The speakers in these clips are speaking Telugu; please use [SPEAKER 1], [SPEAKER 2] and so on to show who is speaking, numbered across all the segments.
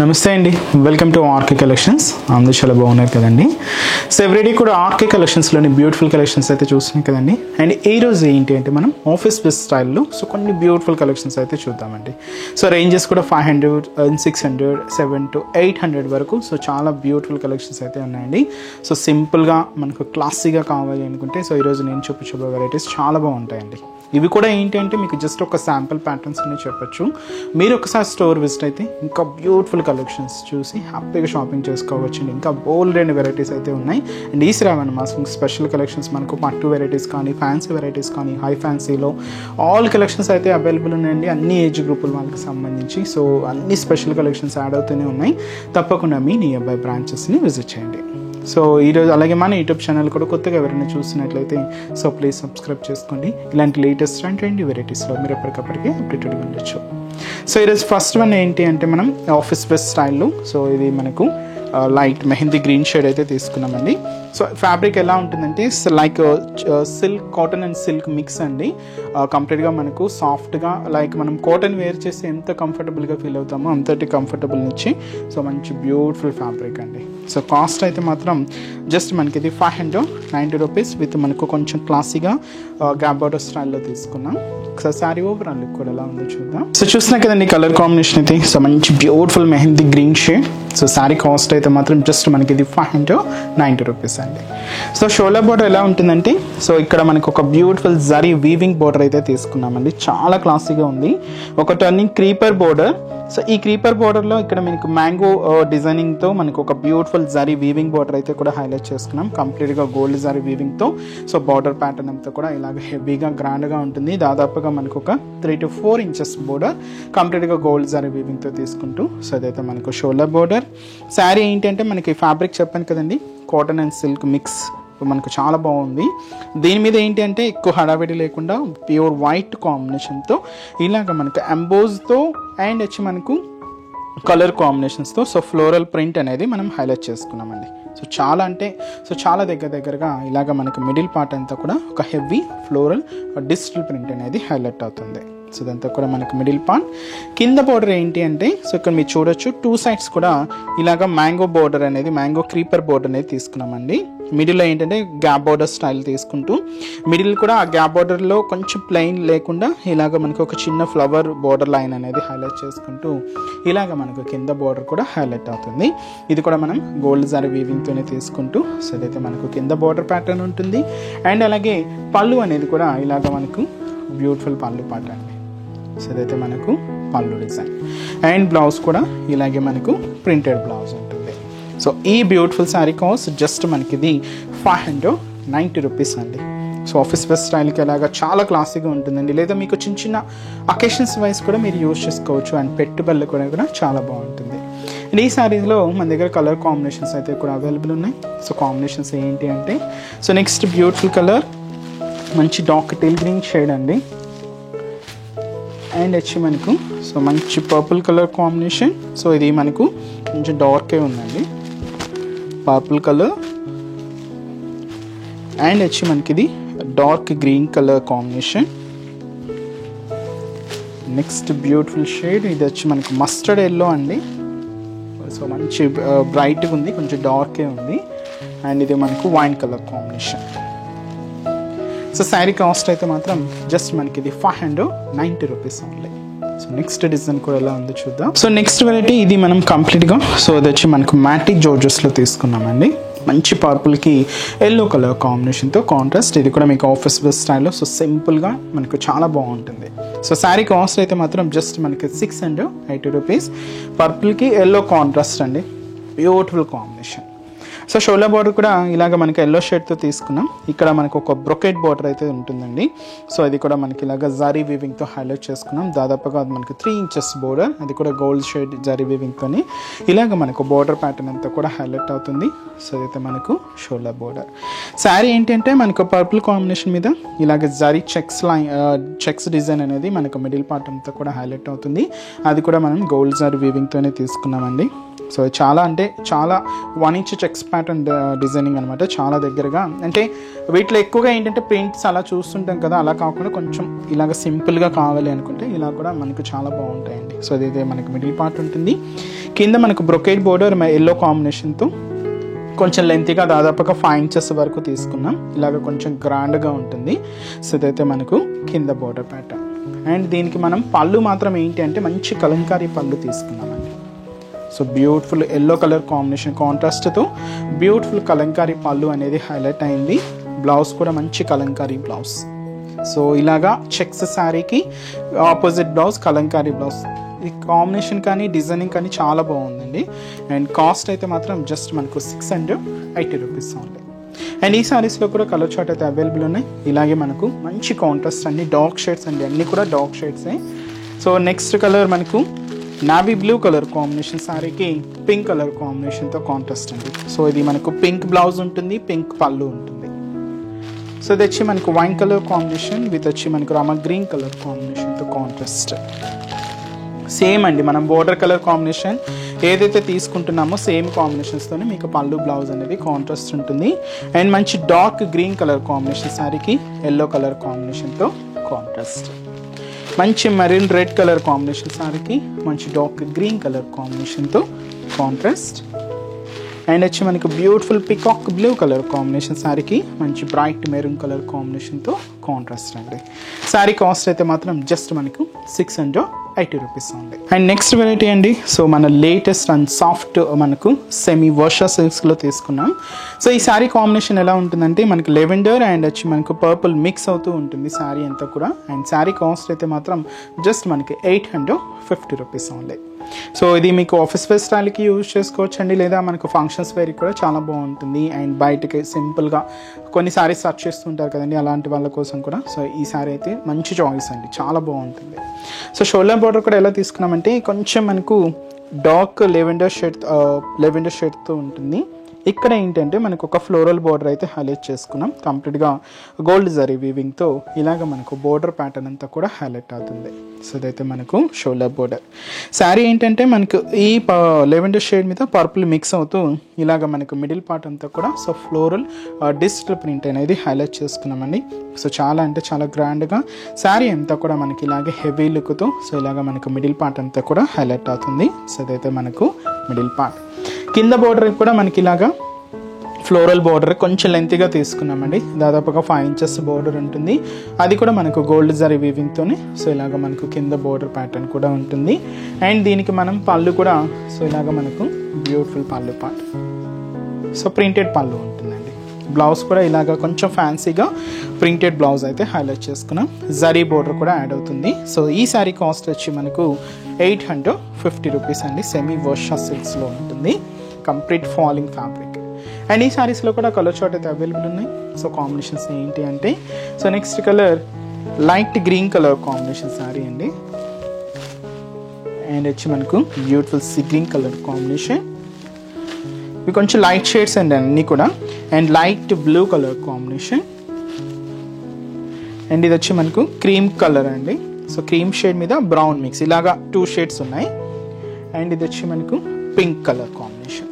[SPEAKER 1] నమస్తే అండి, వెల్కమ్ టు ఆర్కే కలెక్షన్స్. అందరూ చాలా బాగున్నారు కదండి. సో ఎవ్రీడే కూడా ఆర్కే కలెక్షన్స్లోని బ్యూటిఫుల్ కలెక్షన్స్ అయితే చూస్తున్నాం కదండి. అండ్ ఈ రోజు ఏంటి అంటే మనం ఆఫీస్ బేస్ స్టైల్లో సో కొన్ని బ్యూటిఫుల్ కలెక్షన్స్ అయితే చూద్దామండి. సో రేంజెస్ కూడా 500, 600, 700 to 800 వరకు సో చాలా బ్యూటిఫుల్ కలెక్షన్స్ అయితే ఉన్నాయండి. సో సింపుల్గా మనకు క్లాసీగా కావాలి అనుకుంటే సో ఈరోజు నేను చూపించబోయే వెరైటీస్ చాలా బాగుంటాయండి. ఇవి కూడా ఏంటి అంటే మీకు జస్ట్ ఒక శాంపుల్ ప్యాటర్న్స్ అని చెప్పొచ్చు. మీరు ఒకసారి స్టోర్ విజిట్ అయితే ఇంకా బ్యూటిఫుల్ కలెక్షన్స్ చూసి హ్యాపీగా షాపింగ్ చేసుకోవచ్చు. ఇంకా బోల్డ్ అండ్ వెరైటీస్ అయితే ఉన్నాయి. అండ్ ఈ శ్రావణ మాసం స్పెషల్ కలెక్షన్స్ మనకు పట్టు వెరైటీస్ కానీ, ఫ్యాన్సీ వెరైటీస్ కానీ, హై ఫ్యాన్సీలో ఆల్ కలెక్షన్స్ అయితే అవైలబుల్ ఉన్నాయండి. అన్ని ఏజ్ గ్రూపుల వాళ్ళకి సంబంధించి సో అన్ని స్పెషల్ కలెక్షన్స్ యాడ్ అవుతూనే ఉన్నాయి. తప్పకుండా మీ నియర్ బై బ్రాంచెస్ని విజిట్ చేయండి. సో ఈరోజు అలాగే మన యూట్యూబ్ ఛానల్ కూడా కొత్తగా ఎవరైనా చూసినట్లయితే సో ప్లీజ్ సబ్స్క్రైబ్ చేసుకోండి. ఇలాంటి లేటెస్ట్ అండ్ వెరైటీస్లో మీరు ఎప్పటికప్పటికే అప్డేటెడ్గా ఉండొచ్చు. సో ఈరోజు ఫస్ట్ వన్ ఏంటి అంటే మనం ఆఫీస్ డ్రెస్ స్టైల్లో సో ఇది మనకు లైట్ మెహందీ గ్రీన్ షేడ్ అయితే తీసుకున్నామండి. సో ఫ్యాబ్రిక్ ఎలా ఉంటుందంటే like silk, cotton and silk mix అండి. కంప్లీట్గా మనకు సాఫ్ట్గా లైక్ మనం కాటన్ వేర్ చేసి ఎంత కంఫర్టబుల్గా ఫీల్ అవుతామో అంతటి కంఫర్టబుల్ నుంచి సో మంచి బ్యూటిఫుల్ ఫ్యాబ్రిక్ అండి. సో కాస్ట్ అయితే మాత్రం జస్ట్ మనకి ఇది 590 రూపీస్ విత్ మనకు కొంచెం క్లాసీగా గ్యాప్ బార్డర్ స్టైల్లో తీసుకున్నాం. ఒకసారి శారీ ఓవరాల్ లుక్ కూడా ఎలా ఉందో చూద్దాం. సో చూసినా కదండి కలర్ కాంబినేషన్ అయితే సో మంచి beautiful mehndi green shade. So sari cost అయితే మాత్రం జస్ట్ మనకి ఇది 590 రూపీస్ అండి. సో షోల్డర్ బార్డర్ ఎలా ఉంటుందంటే సో ఇక్కడ మనకు ఒక బ్యూటిఫుల్ జరీ వీవింగ్ బార్డర్ అయితే తీసుకున్నామండి. చాలా క్లాసీగా ఉంది. ఒక టర్నింగ్ క్రీపర్ బార్డర్. సో ఈ క్రీపర్ బార్డర్లో ఇక్కడ మనకు మ్యాంగో డిజైనింగ్తో మనకు ఒక బ్యూటిఫుల్ జరీ వీవింగ్ బార్డర్ అయితే కూడా హైలైట్ చేసుకున్నాం. కంప్లీట్గా గోల్డ్ జరీ వీవింగ్తో సో బార్డర్ ప్యాటర్న్ అంతా కూడా ఇలాగ హెవీగా గ్రాండ్గా ఉంటుంది. దాదాపుగా మనకు ఒక 3 to 4 inches బోర్డర్ కంప్లీట్గా గోల్డ్ జరీ వీవింగ్తో తీసుకుంటూ సో అదైతే మనకు షోల్డర్ బోర్డర్. శారీ ఏంటంటే మనకి ఫ్యాబ్రిక్ చెప్పాను కదండి, కాటన్ అండ్ సిల్క్ మిక్స్ మనకు చాలా బాగుంది. దీని మీద ఏంటి అంటే ఎక్కువ హడావిడి లేకుండా ప్యూర్ వైట్ కాంబినేషన్తో ఇలాగ మనకు ఎంబోజ్తో అండ్ వచ్చి మనకు కలర్ కాంబినేషన్స్తో సో ఫ్లోరల్ ప్రింట్ అనేది మనం హైలైట్ చేసుకున్నామండి. సో చాలా అంటే సో చాలా దగ్గరగా ఇలాగ మనకు మిడిల్ పార్ట్ అంతా కూడా ఒక హెవీ ఫ్లోరల్ డిజిటల్ ప్రింట్ అనేది హైలైట్ అవుతుంది. సో ఇదంతా కూడా మనకు మిడిల్ పార్ట్. కింద బోర్డర్ ఏంటి అంటే సో ఇక్కడ మీరు చూడొచ్చు 2 sides కూడా ఇలాగ మ్యాంగో బోర్డర్ అనేది మ్యాంగో క్రీపర్ బోర్డర్ అనేది తీసుకున్నామండి. మిడిల్లో ఏంటంటే గ్యాప్ బోర్డర్ స్టైల్ తీసుకుంటూ మిడిల్ కూడా ఆ గ్యాప్ బోర్డర్లో కొంచెం ప్లెయిన్ లేకుండా ఇలాగ మనకు ఒక చిన్న ఫ్లవర్ బోర్డర్ లైన్ అనేది హైలైట్ చేసుకుంటూ ఇలాగ మనకు కింద బోర్డర్ కూడా హైలైట్ అవుతుంది. ఇది కూడా మనం గోల్డ్ జరీ వీవింగ్తోనే తీసుకుంటూ సో ఇదైతే మనకు కింద బోర్డర్ ప్యాటర్న్ ఉంటుంది. అండ్ అలాగే పళ్ళు అనేది కూడా ఇలాగ మనకు బ్యూటిఫుల్ పళ్ళు పాట అండి. సో ఇదైతే మనకు పళ్ళు డిజైన్. అండ్ బ్లౌజ్ కూడా ఇలాగే మనకు ప్రింటెడ్ బ్లౌజ్ ఉంటుంది. సో ఈ బ్యూటిఫుల్ శారీ కాస్ట్ జస్ట్ మనకి ఇది 590 రూపీస్ అండి. సో ఆఫీస్ వేర్ స్టైల్కి అలాగా చాలా క్లాసీగా ఉంటుందండి. లేదా మీకు చిన్న అకేషన్స్ వైజ్ కూడా మీరు యూజ్ చేసుకోవచ్చు. అండ్ పెట్టుబడులు కూడా చాలా బాగుంటుంది. అండ్ ఈ శారీస్లో మన దగ్గర కలర్ కాంబినేషన్స్ అయితే కూడా అవైలబుల్ ఉన్నాయి. సో కాంబినేషన్స్ ఏంటి అంటే సో నెక్స్ట్ బ్యూటిఫుల్ కలర్ మంచి డార్క్ టీల్ గ్రీన్ షేడ్ అండి. అండ్ వచ్చి మనకు సో మంచి పర్పుల్ కలర్ కాంబినేషన్. సో ఇది మనకు కొంచెం డార్కే ఉందండి పర్పుల్ కలర్. అండ్ వచ్చి మనకి ఇది dark green colour combination. Next beautiful shade ఇది వచ్చి మనకు మస్టర్డ్ ఎల్లో అండి. సో మంచి బ్రైట్గా ఉంది, కొంచెం డార్కే ఉంది. అండ్ ఇది మనకు wine colour combination. So sari cost అయితే మాత్రం జస్ట్ మనకి ఇది 590 rupees only. So next design కూడా ఎలా ఉందో చూద్దాం. సో నెక్స్ట్ వెరైటీ ఇది మనం కంప్లీట్గా సో ఇది వచ్చి మనకు మ్యాటిక్ జోర్జెస్లో తీసుకున్నామండి. మంచి పర్పుల్కి ఎల్లో కలర్ కాంబినేషన్తో కాంట్రాస్ట్. ఇది కూడా మీకు ఆఫీస్ వేర్ స్టైల్లో సో సింపుల్గా మనకు చాలా బాగుంటుంది. సో శారీ కాస్ట్ అయితే మాత్రం జస్ట్ మనకి 680 రూపీస్. పర్పుల్కి ఎల్లో కాంట్రాస్ట్ అండి, beautiful combination. So shoulder border కూడా ఇలాగ మనకి ఎల్లో షేడ్తో తీసుకున్నాం. ఇక్కడ మనకు ఒక బ్రొకెట్ బార్డర్ అయితే ఉంటుందండి. సో ఇది కూడా మనకి ఇలాగ జరీ వీవింగ్తో హైలైట్ చేసుకున్నాం. దాదాపుగా అది మనకి 3 inches బోర్డర్, అది కూడా గోల్డ్ షేడ్ జరీ వీవింగ్తోని ఇలాగ మనకు బోర్డర్ ప్యాటర్న్ అంతా కూడా హైలైట్ అవుతుంది. సో ఇదైతే మనకు షోల్డర్ బోర్డర్. శారీ ఏంటంటే మనకు పర్పుల్ కాంబినేషన్ మీద ఇలాగ జరీ చెక్స్ డిజైన్ అనేది మనకు మిడిల్ పార్ట్ అంతా కూడా హైలైట్ అవుతుంది. అది కూడా మనం గోల్డ్ జరీ వీవింగ్తోనే తీసుకున్నామండి. సో చాలా అంటే చాలా 1 ఇంచ్ చెక్స్ ప్యాటర్న్ డిజైనింగ్ అనమాట, చాలా దగ్గరగా. అంటే వీటిలో ఎక్కువగా ఏంటంటే ప్రింట్స్ అలా చూస్తుంటాం కదా, అలా కాకుండా కొంచెం ఇలాగ సింపుల్గా కావాలి అనుకుంటే ఇలా కూడా మనకు చాలా బాగుంటాయండి. సో ఇదైతే మనకి మిడిల్ పార్ట్ ఉంటుంది. కింద మనకు బ్రొకేడ్ బోర్డర్ ఎల్లో కాంబినేషన్తో కొంచెం లెంతీగా దాదాపుగా 5 ఇంచెస్ వరకు తీసుకున్నాం. ఇలాగ కొంచెం గ్రాండ్గా ఉంటుంది. సో ఇదైతే మనకు కింద బోర్డర్ ప్యాటర్న్. అండ్ దీనికి మనం పళ్ళు మాత్రం ఏంటి అంటే మంచి కలంకారీ పళ్ళు తీసుకున్నామండి. So beautiful yellow colour combination కాంట్రాస్ట్తో బ్యూటిఫుల్ కలంకారీ పళ్ళు అనేది హైలైట్ అయింది. బ్లౌజ్ కూడా మంచి కలంకారీ బ్లౌజ్. సో ఇలాగా చెక్స్ శారీకి ఆపోజిట్ బ్లౌజ్ కలంకారీ బ్లౌజ్. ఈ కాంబినేషన్ కానీ డిజైనింగ్ కానీ చాలా బాగుందండి. అండ్ కాస్ట్ అయితే మాత్రం జస్ట్ మనకు 680 రూపీస్ ఉంది. అండ్ ఈ సారీస్లో కూడా కలర్ చార్ట్ అయితే అవైలబుల్ ఉన్నాయి. ఇలాగే మనకు మంచి కాంట్రాస్ట్ అన్ని డార్క్ షేడ్స్ అండి, అన్నీ కూడా డార్క్ షేడ్సే. సో నెక్స్ట్ కలర్ మనకు నావీ బ్లూ కలర్ కాంబినేషన్ శారీకి పింక్ కలర్ కాంబినేషన్తో కాంట్రాస్ట్ అండి. సో ఇది మనకు పింక్ బ్లౌజ్ ఉంటుంది, పింక్ పళ్ళు ఉంటుంది. సో ఇది వచ్చి మనకు వైన్ కలర్ కాంబినేషన్ విత్ వచ్చి మనకు రామ గ్రీన్ కలర్ కాంబినేషన్తో కాంట్రాస్ట్. సేమ్ అండి, మనం బోర్డర్ కలర్ కాంబినేషన్ ఏదైతే తీసుకుంటున్నామో సేమ్ కాంబినేషన్స్తోనే మీకు పళ్ళు బ్లౌజ్ అనేది కాంట్రాస్ట్ ఉంటుంది. అండ్ మంచి డార్క్ గ్రీన్ కలర్ కాంబినేషన్ శారీకి ఎల్లో కలర్ కాంబినేషన్తో కాంట్రాస్ట్. మంచి మెరూన్ రెడ్ కలర్ కాంబినేషన్ శారీకి మంచి డార్క్ గ్రీన్ కలర్ కాంబినేషన్తో కాంట్రాస్ట్. అండ్ వచ్చి మనకు beautiful peacock blue colour combination శారీకి మంచి బ్రైట్ మెరూన్ కలర్ కాంబినేషన్తో కాంట్రాస్ట్ అండి. శారీ కాస్ట్ అయితే మాత్రం జస్ట్ మనకు 680 రూపీస్ ఉంది. అండ్ నెక్స్ట్ వెరైటీ అండి, సో మన లేటెస్ట్ అండ్ సాఫ్ట్ మనకు సెమీ వర్షా సిల్క్స్లో తీసుకున్నాం. సో ఈ శారీ కాంబినేషన్ ఎలా ఉంటుందంటే మనకు లెవెండర్ అండ్ వచ్చి మనకు పర్పుల్ మిక్స్ అవుతూ ఉంటుంది శారీ అంతా కూడా. అండ్ శారీ కాస్ట్ అయితే మాత్రం జస్ట్ మనకి 850 రూపీస్ ఉంది. సో ఇది మీకు ఆఫీస్ వేర్ స్టైల్కి యూజ్ చేసుకోవచ్చు అండి, లేదా మనకు ఫంక్షన్స్ వేర్కి కూడా చాలా బాగుంటుంది. అండ్ బయటకి సింపుల్గా కొన్ని సారీస్ సర్చ్ చేస్తుంటారు కదండి, అలాంటి వాళ్ళ కోసం కూడా. సో ఈ సారీ అయితే మంచి చాయిస్ అండి, చాలా బాగుంటుంది. సో షోల్డర్ బార్డర్ కూడా ఎలా తీసుకున్నామంటే కొంచెం మనకు డార్క్ లెవెండర్ షేడ్తో ఉంటుంది. ఇక్కడ ఏంటంటే మనకు ఒక ఫ్లోరల్ బోర్డర్ అయితే హైలైట్ చేసుకున్నాం, కంప్లీట్గా గోల్డ్ జరీ వీవింగ్తో ఇలాగ మనకు బోర్డర్ ప్యాటర్న్ అంతా కూడా హైలైట్ అవుతుంది. సో ఇదైతే మనకు షోల్డర్ బోర్డర్. శారీ ఏంటంటే మనకు ఈ లెవెండర్ షేడ్ మీద పర్పుల్ మిక్స్ అవుతూ ఇలాగ మనకు మిడిల్ పార్ట్ అంతా కూడా సో ఫ్లోరల్ డిజిటల్ ప్రింట్ అనేది హైలైట్ చేసుకున్నామండి. సో చాలా అంటే చాలా గ్రాండ్గా శారీ అంతా కూడా మనకి ఇలాగే హెవీ లుక్తో సో ఇలాగ మనకు మిడిల్ పార్ట్ అంతా కూడా హైలైట్ అవుతుంది. సో ఇదైతే మనకు మిడిల్ పార్ట్. కింద బోర్డర్ కూడా మనకి ఇలాగా ఫ్లోరల్ బోర్డర్ కొంచెం లెంతీగా తీసుకున్నామండి, దాదాపుగా 5 ఇంచెస్ బోర్డర్ ఉంటుంది. అది కూడా మనకు గోల్డ్ జరీ వీవింగ్తోనే సో ఇలాగ మనకు కింద బోర్డర్ ప్యాటర్న్ కూడా ఉంటుంది. అండ్ దీనికి మనం పళ్ళు కూడా సో ఇలాగ మనకు బ్యూటిఫుల్ పళ్ళు పార్ట్ సో ప్రింటెడ్ పళ్ళు ఉంటుందండి. బ్లౌజ్ కూడా ఇలాగ కొంచెం ఫ్యాన్సీగా ప్రింటెడ్ బ్లౌజ్ అయితే హైలైట్ చేసుకున్నాం. జరీ బోర్డర్ కూడా యాడ్ అవుతుంది. సో ఈ శారీ కాస్ట్ వచ్చి మనకు 850 రూపీస్ అండి. సెమీ వర్షా సిల్క్స్లో ఉంటుంది, కంప్లీట్ ఫాలింగ్ ఫ్యాబ్రిక్. అండ్ ఈ శారీస్లో కూడా కలర్ చార్ట్ అయితే అవైలబుల్ ఉన్నాయి. సో కాంబినేషన్స్ ఏంటి అంటే so next colour light green colour combination sari అండి. అండ్ వచ్చి మనకు beautiful sea green colour combination, ఇవి కొంచెం లైట్ షేడ్స్ అండి అన్నీ కూడా. And light blue colour combination. And ఇది వచ్చి మనకు క్రీమ్ కలర్ అండి. సో క్రీమ్ షేడ్ మీద బ్రౌన్ మిక్స్, ఇలాగా 2 షేడ్స్ ఉన్నాయి. అండ్ ఇది వచ్చి మనకు pink colour combination.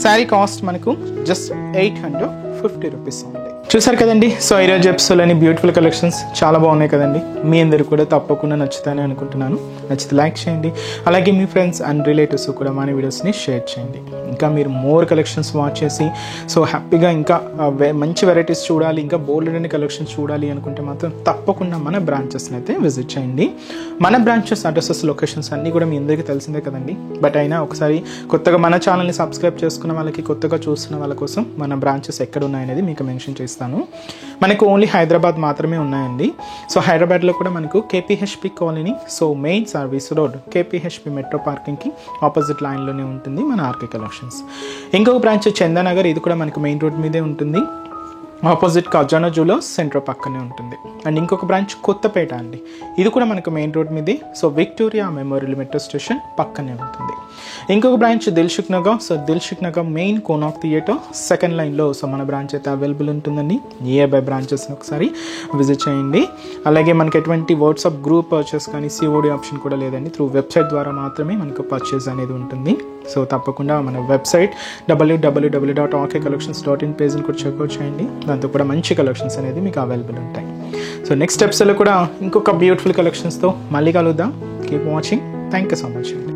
[SPEAKER 1] Sari cost మనకు జస్ట్ 850 రూపీస్ ఉంది. చూసారు కదండి, సో ఈరోజు ఎపిసోడ్లోని బ్యూటిఫుల్ కలెక్షన్స్ చాలా బాగున్నాయి కదండి. మీ అందరూ కూడా తప్పకుండా నచ్చుతాయని అనుకుంటున్నాను. నచ్చితే లైక్ చేయండి, అలాగే మీ ఫ్రెండ్స్ అండ్ రిలేటివ్స్ కూడా మన వీడియోస్ని షేర్ చేయండి. ఇంకా మీరు మోర్ కలెక్షన్స్ వాచ్ చేసి సో హ్యాపీగా ఇంకా మంచి వెరైటీస్ చూడాలి, ఇంకా బోల్డ్ అనే కలెక్షన్స్ చూడాలి అనుకుంటే మాత్రం తప్పకుండా మన బ్రాంచెస్ని అయితే విజిట్ చేయండి. మన బ్రాంచెస్ అడ్రసెస్ లొకేషన్స్ అన్నీ కూడా మీ అందరికీ తెలిసిందే కదండి. బట్ అయినా ఒకసారి కొత్తగా మన ఛానల్ని సబ్స్క్రైబ్ చేసుకున్న వాళ్ళకి, కొత్తగా చూస్తున్న వాళ్ళ కోసం మన బ్రాంచెస్ ఎక్కడ ఉన్నాయనేది మీకు మెన్షన్ చేస్తాను. మనకు ఓన్లీ హైదరాబాద్ మాత్రమే ఉన్నాయండి. సో హైదరాబాద్లో కూడా మనకు KPHB colony so main service road KPHB metro పార్కింగ్కి ఆపోజిట్ లైన్లోనే ఉంటుంది మన ఆర్కే కలెక్షన్స్. ఇంకొక బ్రాంచ్ చందానగర్, ఇది కూడా మనకు మెయిన్ రోడ్ మీదే ఉంటుంది. ఆపోజిట్ ఖజానా జ్యువెలర్స్ సెంటర్ పక్కనే ఉంటుంది. అండ్ ఇంకొక బ్రాంచ్ కొత్తపేట అండి, ఇది కూడా మనకు మెయిన్ రోడ్ మీదే. So Victoria memorial metro station పక్కనే ఉంటుంది. ఇంకొక branch Dilsukh Nagar. So Dilsukh Nagar main Konark theatre second లైన్లో సో మన బ్రాంచ్ అయితే అవైలబుల్ ఉంటుందండి. నియర్ బై బ్రాంచెస్ని ఒకసారి విజిట్ చేయండి. అలాగే మనకి ఎటువంటి వాట్సాప్ గ్రూప్ పర్చేస్ కానీ సిఓడి ఆప్షన్ కూడా లేదండి. త్రూ వెబ్సైట్ ద్వారా మాత్రమే మనకు పర్చేస్ అనేది ఉంటుంది. సో తప్పకుండా మన వెబ్సైట్ www.rkcollections.in పేజ్ని కూడా చెక్అవుట్ చేయండి. దాంతో కూడా మంచి కలెక్షన్స్ అనేది మీకు అవైలబుల్ ఉంటాయి. సో నెక్స్ట్ ఎపిసోడ్లో కూడా ఇంకొక బ్యూటిఫుల్ కలెక్షన్స్తో మళ్ళీ కలుద్దాం. Keep watching. Thank you so much అండి.